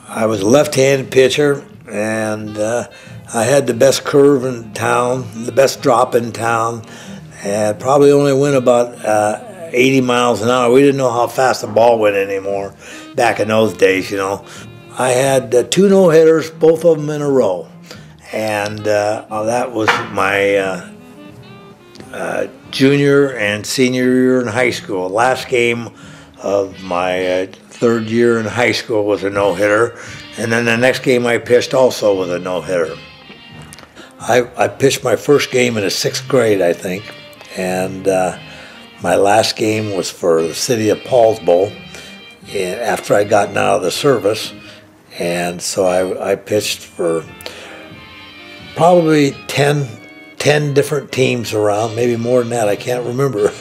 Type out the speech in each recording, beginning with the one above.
I was a left-handed pitcher, and I had the best curve in town, the best drop in town, and probably only went about 80 miles an hour. We didn't know how fast the ball went anymore back in those days, you know. I had 2 no-hitters, both of them in a row, and that was my junior and senior year in high school. Last game of my 3rd year in high school was a no-hitter, and then the next game I pitched also was a no-hitter. I pitched my first game in the 6th grade, I think, and my last game was for the city of Paulsbo after I'd gotten out of the service, and so I pitched for probably 10 different teams around, maybe more than that, I can't remember.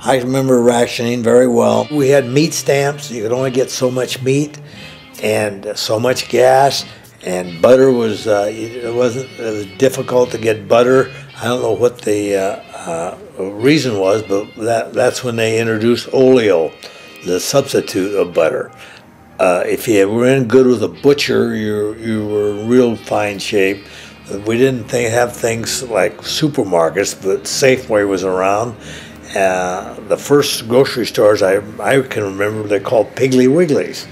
I remember rationing very well. We had meat stamps. You could only get so much meat and so much gas, and butter was, it was difficult to get butter. I don't know what the reason was, but that's when they introduced oleo, the substitute of butter. If you were in good with a butcher, you were in real fine shape. We didn't have things like supermarkets, but Safeway was around. The first grocery stores I can remember, they're called Piggly Wigglies.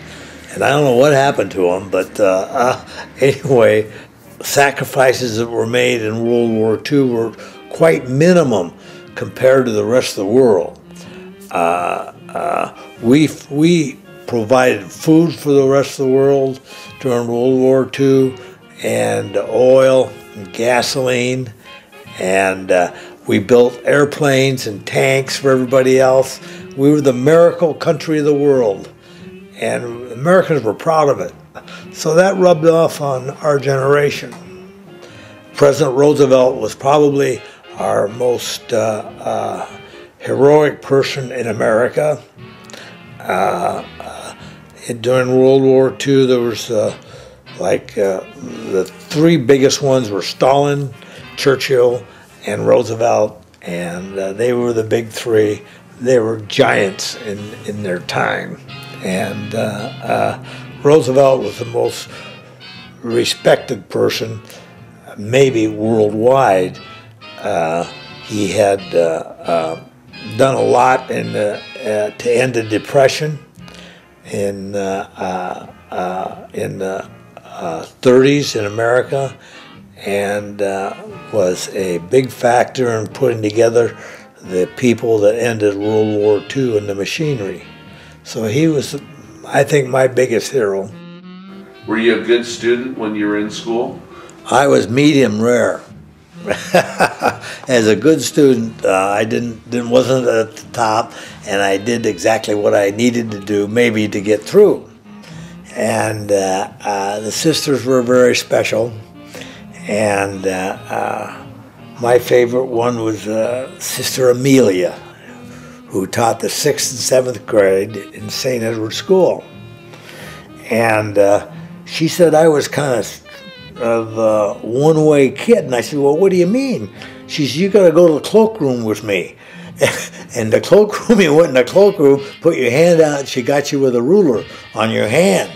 And I don't know what happened to them, but anyway, sacrifices that were made in World War II were quite minimum compared to the rest of the world. We provided food for the rest of the world during World War II, and oil and gasoline, and we built airplanes and tanks for everybody else. We were the miracle country of the world, and Americans were proud of it. So that rubbed off on our generation. President Roosevelt was probably our most heroic person in America. During World War II, there was the 3 biggest ones were Stalin, Churchill, and Roosevelt, and they were the big 3. They were giants in their time, and Roosevelt was the most respected person, maybe worldwide. He had done a lot to end the Depression in the 30s in America, and was a big factor in putting together the people that ended World War II and the machinery. So he was, I think, my biggest hero. Were you a good student when you were in school? I was medium rare. As a good student, I wasn't at the top, and I did exactly what I needed to do, maybe to get through. And the sisters were very special, and my favorite one was Sister Amelia, who taught the 6th and 7th grade in St. Edward School. And she said I was kind of a one-way kid, and I said, well, what do you mean? She said, you got to go to the cloakroom with me. And the cloakroom, you went in the cloakroom, put your hand out, and she got you with a ruler on your hand.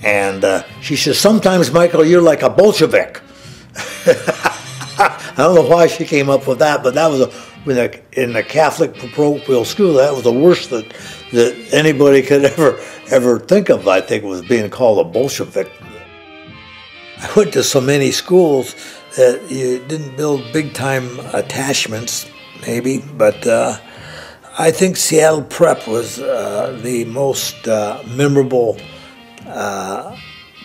And she says, sometimes, Michael, you're like a Bolshevik. I don't know why she came up with that, but that was in the Catholic parochial school, that was the worst that anybody could ever think of, I think, was being called a Bolshevik. I went to so many schools that you didn't build big-time attachments, maybe, but I think Seattle Prep was the most memorable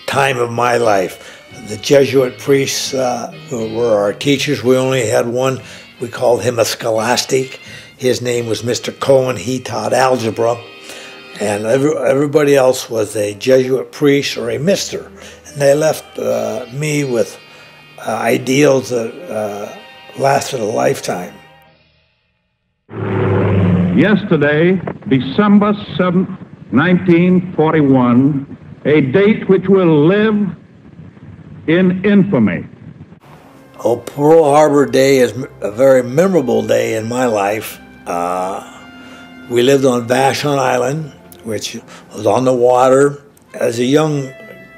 time of my life. The Jesuit priests were our teachers. We only had one. We called him a scholastic. His name was Mr. Cohen. He taught algebra. And everybody else was a Jesuit priest or a mister. And they left me with ideals that lasted a lifetime. Yesterday, December 7th, 1941, a date which will live in infamy. Oh, Pearl Harbor Day is a very memorable day in my life. We lived on Vashon Island, which was on the water, as a young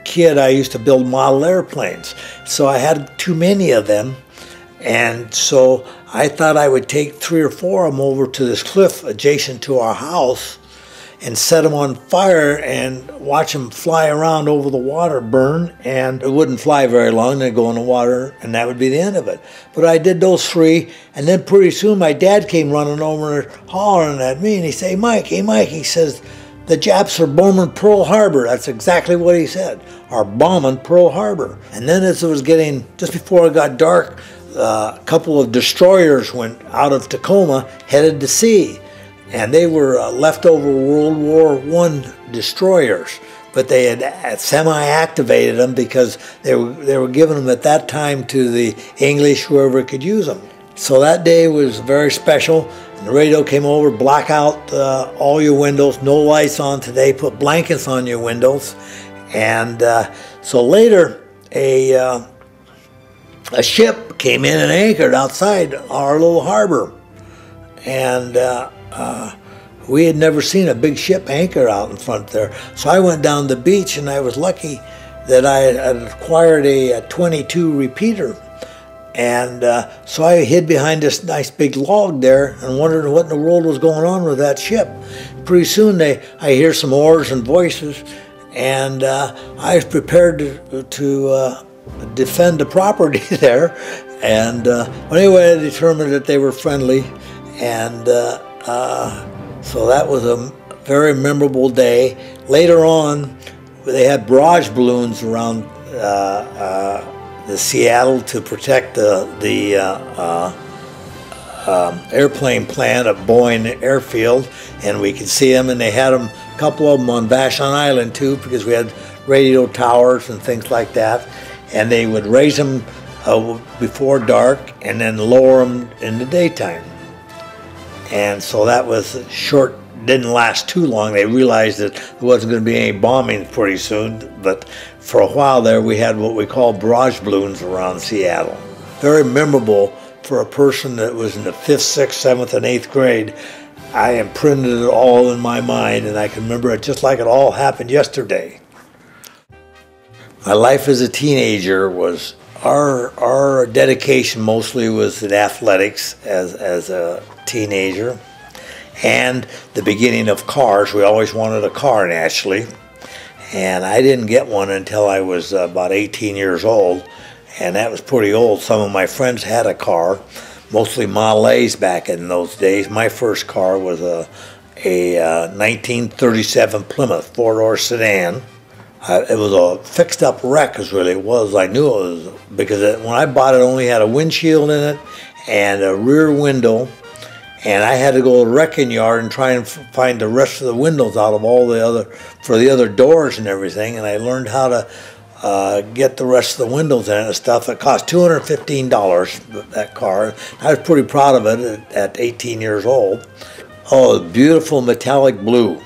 kid, I used to build model airplanes. So I had too many of them. And so I thought I would take 3 or 4 of them over to this cliff adjacent to our house and set them on fire and watch them fly around over the water, burn, and it wouldn't fly very long. They'd go in the water, and that would be the end of it. But I did those 3, and then pretty soon my dad came running over and hollering at me, and he said, hey, Mike, he says, the Japs are bombing Pearl Harbor. That's exactly what he said, are bombing Pearl Harbor. And then as it was getting, just before it got dark, a couple of destroyers went out of Tacoma, headed to sea. And they were leftover World War I destroyers, but they had semi-activated them because they were giving them at that time to the English, whoever could use them. So that day was very special, and the radio came over, black out all your windows, no lights on today, put blankets on your windows. And so later, a ship came in and anchored outside our little harbor. And we had never seen a big ship anchor out in front there. So I went down the beach, and I was lucky that I had acquired a 22 repeater. And so I hid behind this nice big log there and wondered what in the world was going on with that ship. Pretty soon I hear some oars and voices, and I was prepared to defend the property there. And anyway, I determined that they were friendly, and so that was a very memorable day. Later on, they had barrage balloons around the Seattle to protect the airplane plant at Boyne Airfield, and we could see them, and they had them, a couple of them on Vashon Island too, because we had radio towers and things like that, and they would raise them before dark and then lower them in the daytime. And so that was short, didn't last too long. They realized that there wasn't going to be any bombing pretty soon, but for a while there we had what we call barrage balloons around Seattle. Very memorable for a person that was in the 5th, 6th, 7th, and 8th grade. I imprinted it all in my mind, and I can remember it just like it all happened yesterday. My life as a teenager was, our dedication mostly was in athletics as a teenager, and the beginning of cars. We always wanted a car naturally, and I didn't get one until I was about 18 years old, and that was pretty old. Some of my friends had a car, mostly Model A's back in those days. My first car was a 1937 Plymouth 4-door sedan. It was a fixed-up wreck is really it was. I knew it was, because when I bought it, it only had a windshield in it and a rear window, and I had to go to the wrecking yard and try and find the rest of the windows out of all the other doors and everything, and I learned how to get the rest of the windows in it and stuff. It cost $215, that car. I was pretty proud of it at 18 years old. Oh, beautiful metallic blue.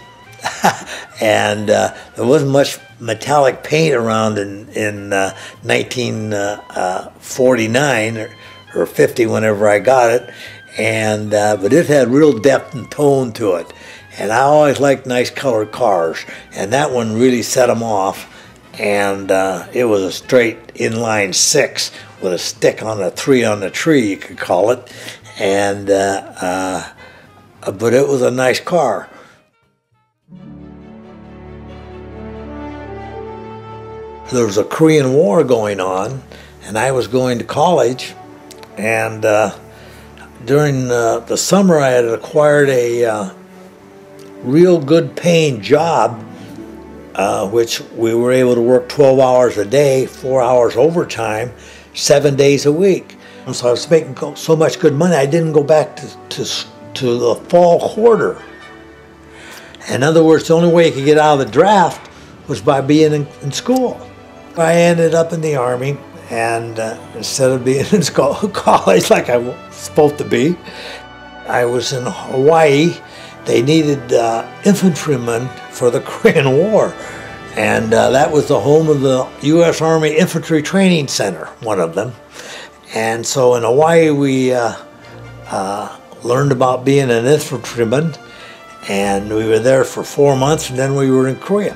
And there wasn't much metallic paint around in 1949 or 50, whenever I got it, and but it had real depth and tone to it, and I always liked nice colored cars, and that one really set them off. And it was a straight inline 6 with a stick on a 3 on the tree, you could call it, and but it was a nice car. There was a Korean War going on, and I was going to college, and during the summer I had acquired a real good paying job, which we were able to work 12 hours a day, 4 hours overtime, 7 days a week. And so I was making so much good money, I didn't go back to the fall quarter. In other words, the only way you could get out of the draft was by being in school. I ended up in the Army, and instead of being in college like I was supposed to be, I was in Hawaii. They needed infantrymen for the Korean War, and that was the home of the U.S. Army Infantry Training Center, one of them. And so in Hawaii we learned about being an infantryman, and we were there for 4 months, and then we were in Korea.